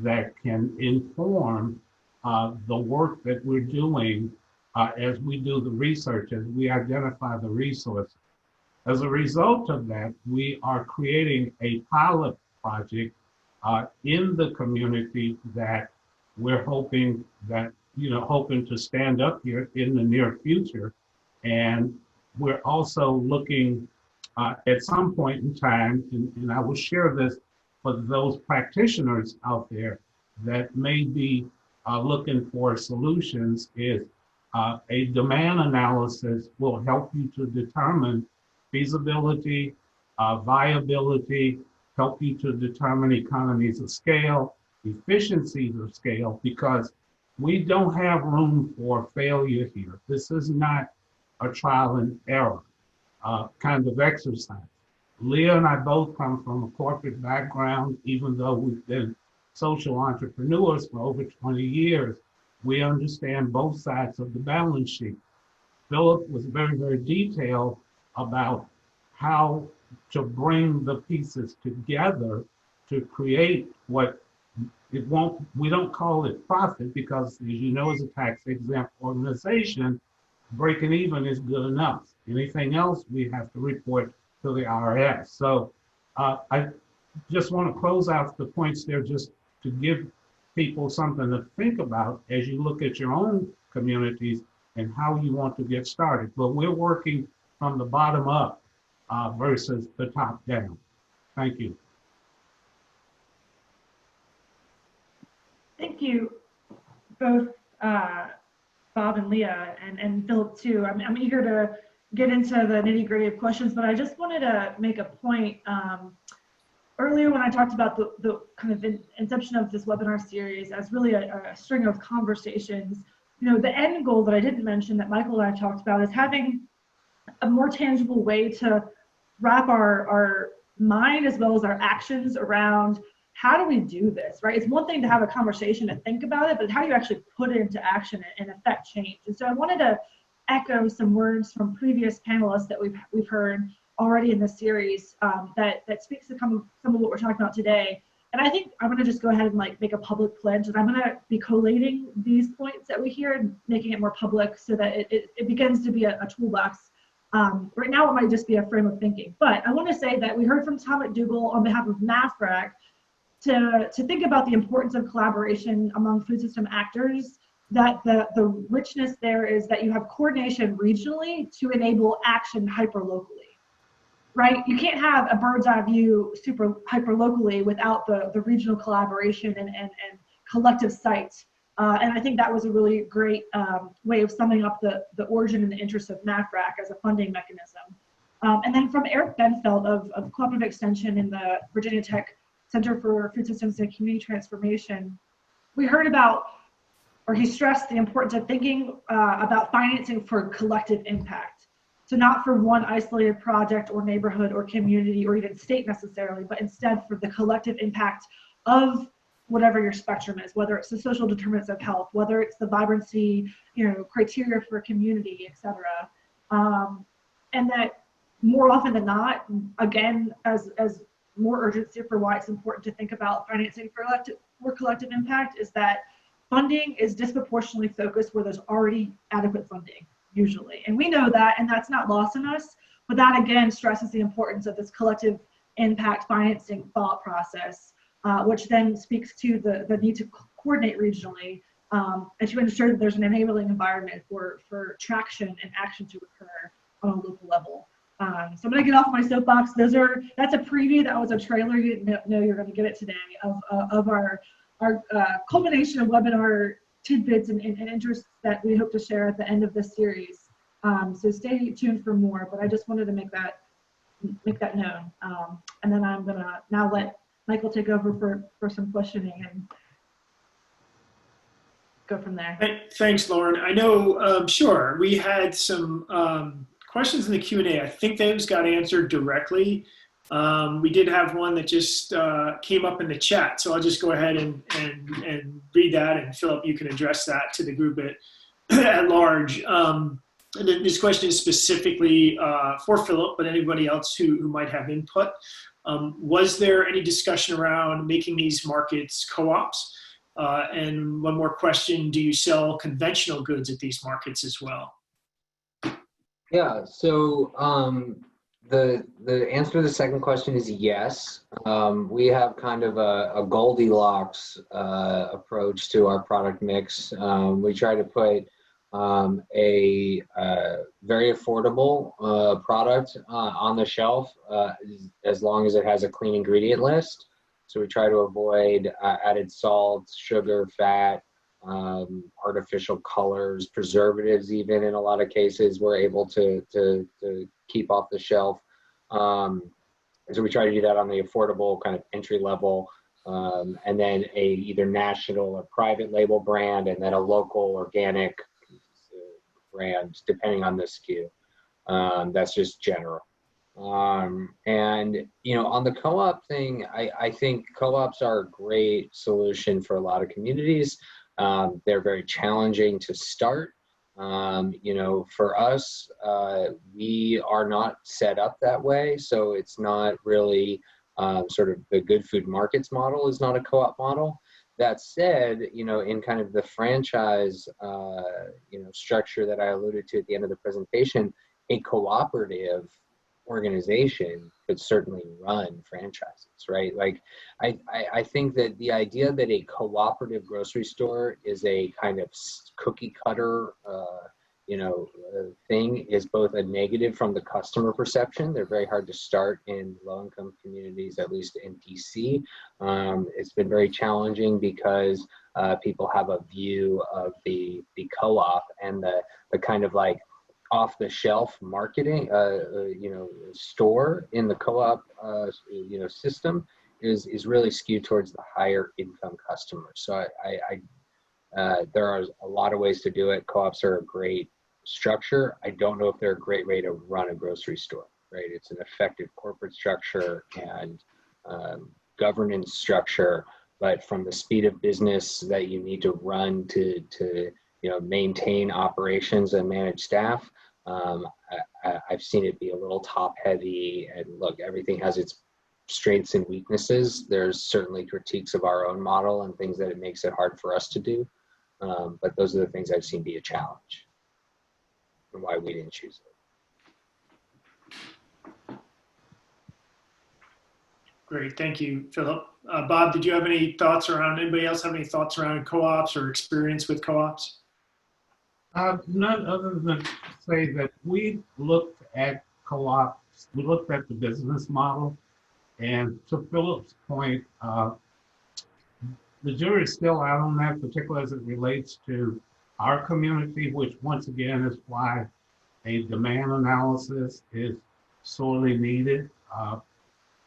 that can inform the work that we're doing as we do the research, as we identify the resources. As a result of that, we are creating a pilot project in the community that we're hoping to stand up here in the near future. And we're also looking at some point in time, and I will share this for those practitioners out there that may be looking for solutions, is a demand analysis will help you to determine feasibility, viability, help you to determine economies of scale, efficiencies of scale, because we don't have room for failure here. This is not a trial and error kind of exercise. Leah and I both come from a corporate background. Even though we've been social entrepreneurs for over 20 years, we understand both sides of the balance sheet. Philip was very, very detailed about how to bring the pieces together to create what we don't call it profit, because, as you know, as a tax exempt organization, breaking even is good enough. Anything else, we have to report to the IRS. So I just want to close out the points there just to give people something to think about as you look at your own communities and how you want to get started. But we're working from the bottom up versus the top down. Thank you. Thank you, both Bob and Leah, and Philip too. I'm eager to get into the nitty-gritty of questions, but I just wanted to make a point. Earlier when I talked about the kind of inception of this webinar series as really a string of conversations, the end goal that I didn't mention that Michael and I talked about is having a more tangible way to wrap our mind as well as our actions around how do we do this, right? It's one thing to have a conversation and think about it, but how do you actually put it into action and affect change? And so I wanted to echo some words from previous panelists that we've heard already in this series that speaks to some of what we're talking about today. And I think I'm going to just go ahead and make a public pledge that I'm going to be collating these points that we hear and making it more public so that it begins to be a toolbox. Right now it might just be a frame of thinking, but I want to say that we heard from Tom McDougall on behalf of NAFRAC to think about the importance of collaboration among food system actors, that the richness there is that you have coordination regionally to enable action hyper-locally, right? You can't have a bird's eye view super hyper-locally without the regional collaboration and collective sight. And I think that was a really great way of summing up the origin and the interest of NAFRAC as a funding mechanism. And then from Eric Benfeld of Cooperative Extension in the Virginia Tech Center for Food Systems and Community Transformation, we heard about, or he stressed the importance of thinking about financing for collective impact. So not for one isolated project or neighborhood or community or even state necessarily, but instead for the collective impact of whatever your spectrum is, whether it's the social determinants of health, whether it's the vibrancy, criteria for a community, et cetera. And that more often than not, again, as more urgency for why it's important to think about financing for collective impact is that funding is disproportionately focused where there's already adequate funding, usually. And we know that, and that's not lost on us, but that again stresses the importance of this collective impact financing thought process, which then speaks to the need to coordinate regionally and to ensure that there's an enabling environment for traction and action to occur on a local level. So I'm going to get off my soapbox. That's a preview. That was a trailer. You didn't know you're going to get it today of our culmination of webinar tidbits and interests that we hope to share at the end of this series. So stay tuned for more. But I just wanted to make that known. And then I'm going to now let Michael take over for some questioning and go from there. Thanks, Lauren. I know, sure, we had some questions in the Q&A. I think those got answered directly. We did have one that just came up in the chat, so I'll just go ahead and read that, and Philip, you can address that to the group at large. And then this question is specifically for Philip, but anybody else who might have input. Was there any discussion around making these markets co-ops? And one more question, do you sell conventional goods at these markets as well? Yeah, so The answer to the second question is yes. We have kind of a Goldilocks approach to our product mix. We try to put a very affordable product on the shelf as long as it has a clean ingredient list. So we try to avoid added salts, sugar, fat, artificial colors, preservatives. Even in a lot of cases, we're able to keep off the shelf. So we try to do that on the affordable kind of entry level, and then a either national or private label brand, and then a local organic brand, depending on the SKU. That's just general. And on the co-op thing, I think co-ops are a great solution for a lot of communities. They're very challenging to start. For us, we are not set up that way. So it's not really sort of the Good Food Markets model is not a co-op model. That said, in kind of the franchise, structure that I alluded to at the end of the presentation, a cooperative organization could certainly run franchises, right? Like, I think that the idea that a cooperative grocery store is a kind of cookie cutter, thing is both a negative from the customer perception. They're very hard to start in low-income communities, at least in DC. It's been very challenging because people have a view of the co-op and the kind of like off-the-shelf marketing, store in the co-op, system is really skewed towards the higher income customers. So there are a lot of ways to do it. Co-ops are a great structure. I don't know if they're a great way to run a grocery store, right? It's an effective corporate structure and governance structure, but from the speed of business that you need to run to maintain operations and manage staff, I've seen it be a little top heavy. And look, everything has its strengths and weaknesses. There's certainly critiques of our own model and things that it makes it hard for us to do. But those are the things I've seen be a challenge and why we didn't choose it. Great, thank you, Philip. Bob, did you have any thoughts around, anybody else have any thoughts around co-ops or experience with co-ops? None other than say that we looked at co-ops, we looked at the business model, and to Philip's point, the jury is still out on that, particularly as it relates to our community, which once again is why a demand analysis is sorely needed,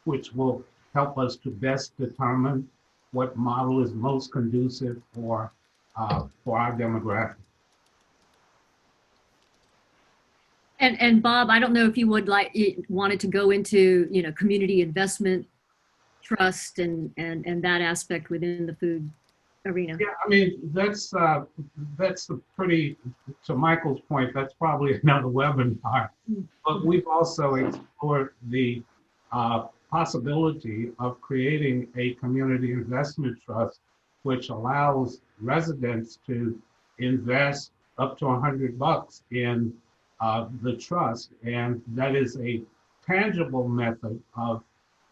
which will help us to best determine what model is most conducive for our demographic. And Bob, I don't know if you wanted to go into community investment trust and that aspect within the food arena. Yeah, I mean that's a pretty, to Michael's point, that's probably another webinar. But we've also explored the possibility of creating a community investment trust, which allows residents to invest up to $100 in the trust, and that is a tangible method of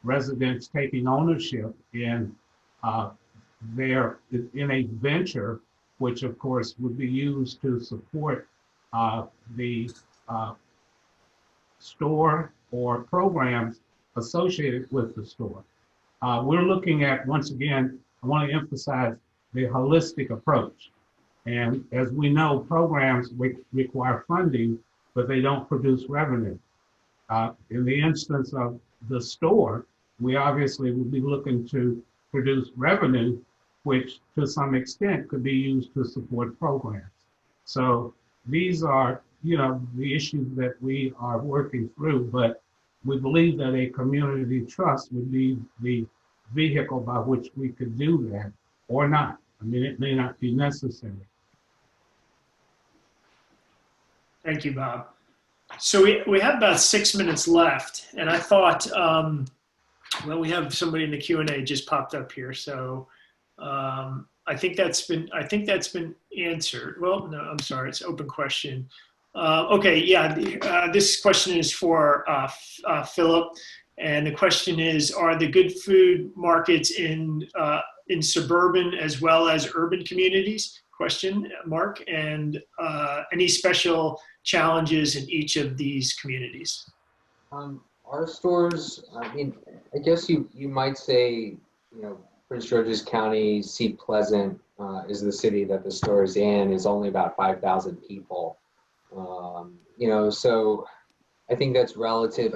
residents taking ownership in a venture, which of course would be used to support the store or programs associated with the store. We're looking at, once again, I want to emphasize the holistic approach. And as we know, programs require funding, but they don't produce revenue. In the instance of the store, we obviously will be looking to produce revenue, which to some extent could be used to support programs. So these are, the issues that we are working through, but we believe that a community trust would be the vehicle by which we could do that, or not. I mean, it may not be necessary. Thank you, Bob. So we have about 6 minutes left, and I thought, well, we have somebody in the Q&A just popped up here, so I think that's been answered. Well, no, I'm sorry, it's open question. Okay, yeah, this question is for Philip, and the question is: are the good food markets in suburban as well as urban communities? Question mark. And any special challenges in each of these communities? Our stores, I mean, I guess you might say, Prince George's County, Seat Pleasant is the city that the store is in, is only about 5,000 people. So I think that's relative.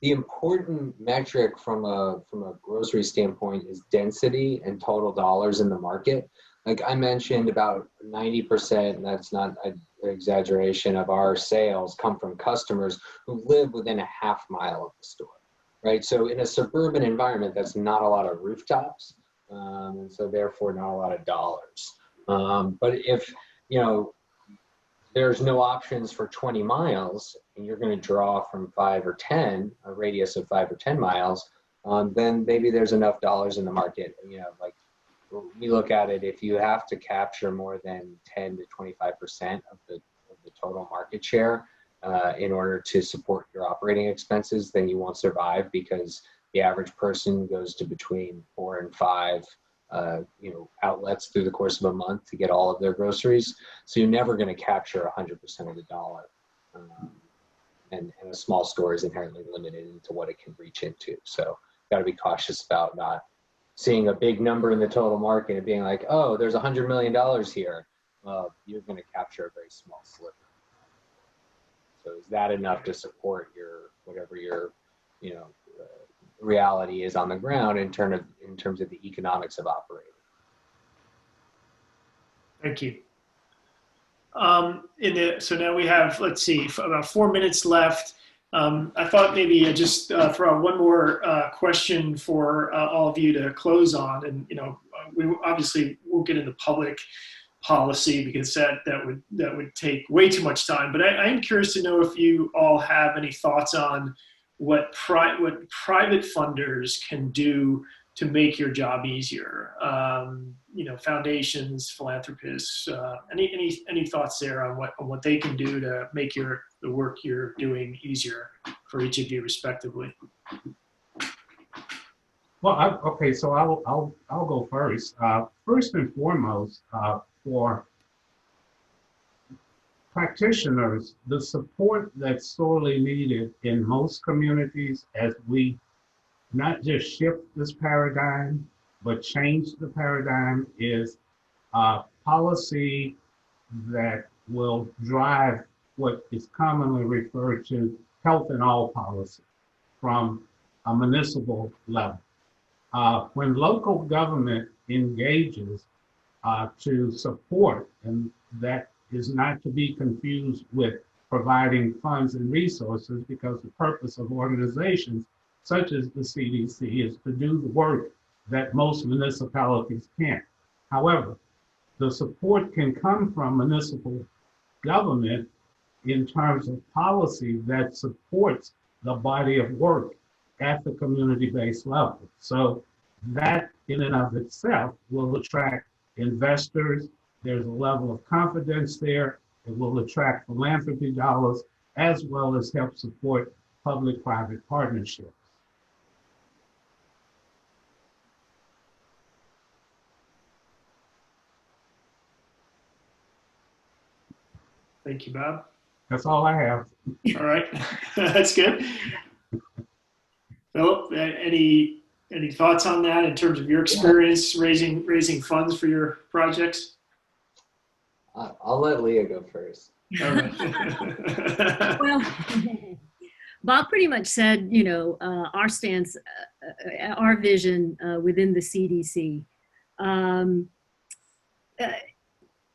The important metric from a grocery standpoint is density and total dollars in the market. Like I mentioned, about 90%, and that's not an exaggeration, of our sales come from customers who live within a half mile of the store, right? So in a suburban environment, that's not a lot of rooftops, and so therefore not a lot of dollars. But if, there's no options for 20 miles, and you're going to draw from 5 or 10, a radius of 5 or 10 miles, then maybe there's enough dollars in the market. Like we look at it, if you have to capture more than 10 to 25% of the total market share in order to support your operating expenses, then you won't survive, because the average person goes to between 4 and 5 outlets through the course of a month to get all of their groceries. So you're never going to capture 100% of the dollar. And a small store is inherently limited into what it can reach into. So got to be cautious about not seeing a big number in the total market and being like, oh, there's $100 million here. Well, you're going to capture a very small sliver. So is that enough to support whatever your reality is on the ground in terms of the economics of operating? Thank you. So now we have, let's see, about 4 minutes left. I thought maybe just throw out one more question for all of you to close on. And we obviously won't get into public policy because that would take way too much time. But I am curious to know if you all have any thoughts on what private funders can do to make your job easier. Foundations, philanthropists. Any thoughts there on what they can do to make the work you're doing easier for each of you respectively? Well, okay, so I'll go first. First and foremost, for practitioners, the support that's sorely needed in most communities as we not just shift this paradigm, but change the paradigm, is policy that will drive what is commonly referred to health in all policy from a municipal level. When local government engages to support, and that is not to be confused with providing funds and resources, because the purpose of organizations such as the CDC is to do the work that most municipalities can't. However, the support can come from municipal government in terms of policy that supports the body of work at the community-based level. So that in and of itself will attract investors. There's a level of confidence there. It will attract philanthropy dollars, as well as help support public-private partnerships. Thank you, Bob. That's all I have. All right, that's good. Philip, any thoughts on that in terms of your experience raising funds for your projects? I'll let Leah go first. All right. Well, Bob pretty much said, our stance, our vision within the CDC.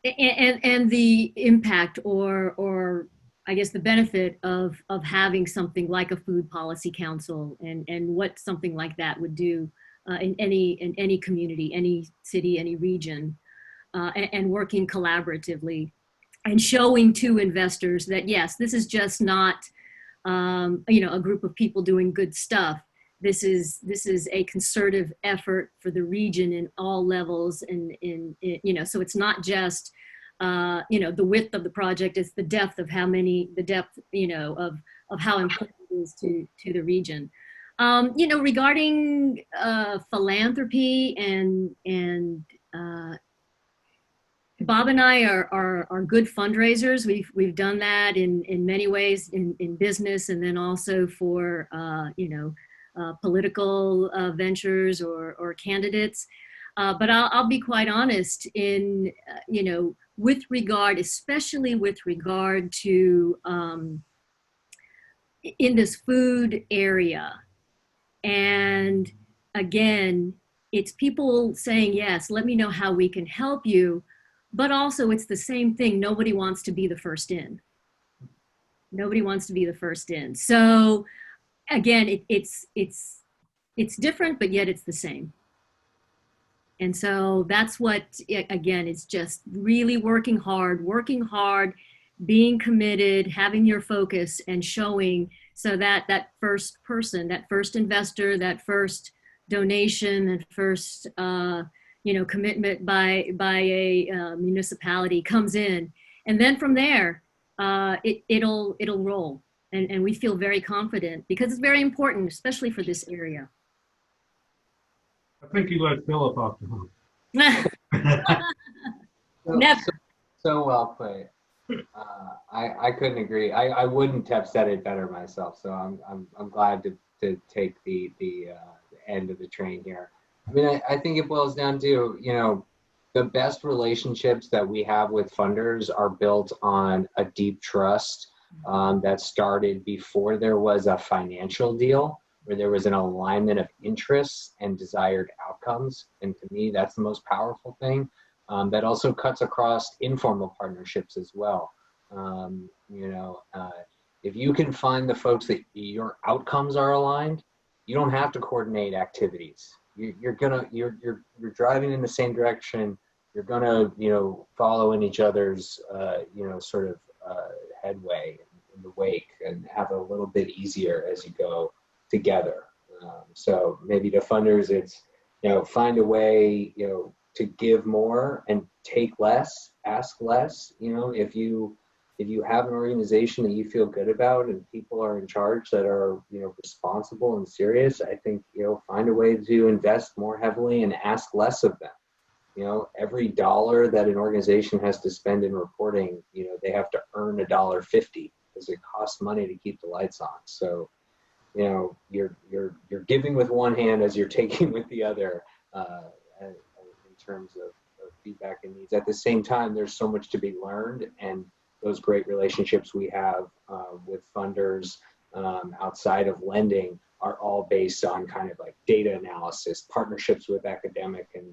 And the impact or I guess the benefit of having something like a food policy council and what something like that would do in any community, any city, any region, and working collaboratively and showing to investors that yes, this is just not a group of people doing good stuff. This is a concerted effort for the region in all levels, and so it's not just the width of the project, it's the depth of of how important it is to the region. Regarding philanthropy and Bob and I are good fundraisers. We've done that in many ways in business, and then also for political ventures or candidates. But I'll be quite honest especially with regard to in this food area. And again, it's people saying, yes, let me know how we can help you. But also it's the same thing. Nobody wants to be the first in. Nobody wants to be the first in. So again, it's different, but yet it's the same. And so that's what, again, it's just really working hard, being committed, having your focus and showing so that that first person, that first investor, that first donation, that first commitment by a municipality comes in, and then from there it'll roll, and we feel very confident because it's very important, especially for this area. I think you let Philip off the hook. Never. So well put. I couldn't agree. I wouldn't have said it better myself. So I'm glad to take the end of the train here. I mean, I think it boils down to, the best relationships that we have with funders are built on a deep trust that started before there was a financial deal, where there was an alignment of interests and desired outcomes. And to me, that's the most powerful thing. That also cuts across informal partnerships as well. If you can find the folks that your outcomes are aligned, you don't have to coordinate activities. You're driving in the same direction. You're gonna, follow in each other's, headway in the wake, and have a little bit easier as you go together. So maybe to funders, it's, find a way, to give more and take less, ask less. If you have an organization that you feel good about and people are in charge that are, responsible and serious, I think, find a way to invest more heavily and ask less of them. Every dollar that an organization has to spend in reporting, they have to earn $1.50 because it costs money to keep the lights on. So, you're giving with one hand as you're taking with the other, in terms of feedback and needs. At the same time, there's so much to be learned, and those great relationships we have with funders outside of lending are all based on kind of like data analysis, partnerships with academic and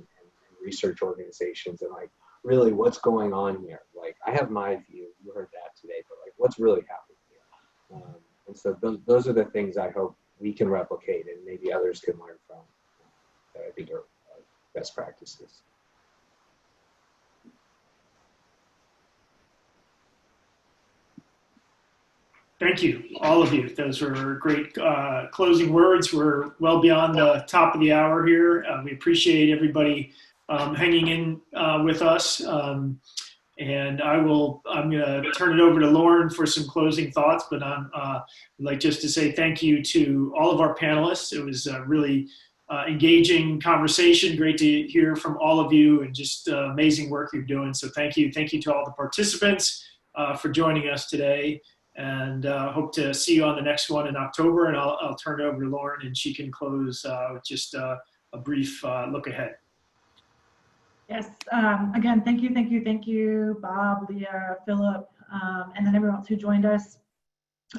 research organizations, and like really what's going on here. Like, I have my view, you heard that today, but like what's really happening here? And so those are the things I hope we can replicate and maybe others can learn from, that I think are best practices. Thank you, all of you. Those were great closing words. We're well beyond the top of the hour here. We appreciate everybody hanging in with us. And I'm going to turn it over to Lauren for some closing thoughts, but I'd like just to say thank you to all of our panelists. It was a really engaging conversation. Great to hear from all of you, and just amazing work you're doing. So thank you. Thank you to all the participants for joining us today. And hope to see you on the next one in October. And I'll turn it over to Lauren, and she can close with just a brief look ahead. Yes, again, thank you, Bob, Leah, Philip, and then everyone else who joined us.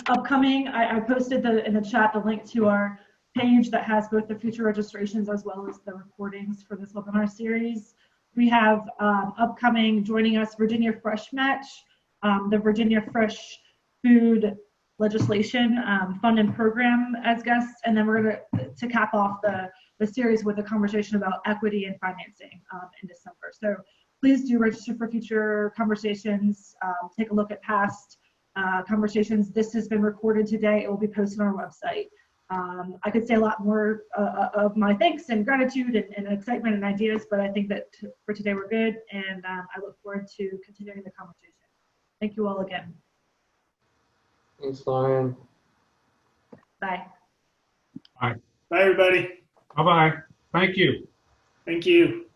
Upcoming, I posted in the chat the link to our page that has both the future registrations as well as the recordings for this webinar series. We have upcoming joining us Virginia Fresh Match, the Virginia Fresh Food Legislation Fund and Program as guests, and then we're going to cap off the series with a conversation about equity and financing in December. So please do register for future conversations. Take a look at past conversations. This has been recorded today. It will be posted on our website. I could say a lot more of my thanks and gratitude and excitement and ideas, but I think that for today we're good, and I look forward to continuing the conversation. Thank you all again. Thanks, Lauren. Bye. Bye, everybody. Bye-bye. Thank you. Thank you.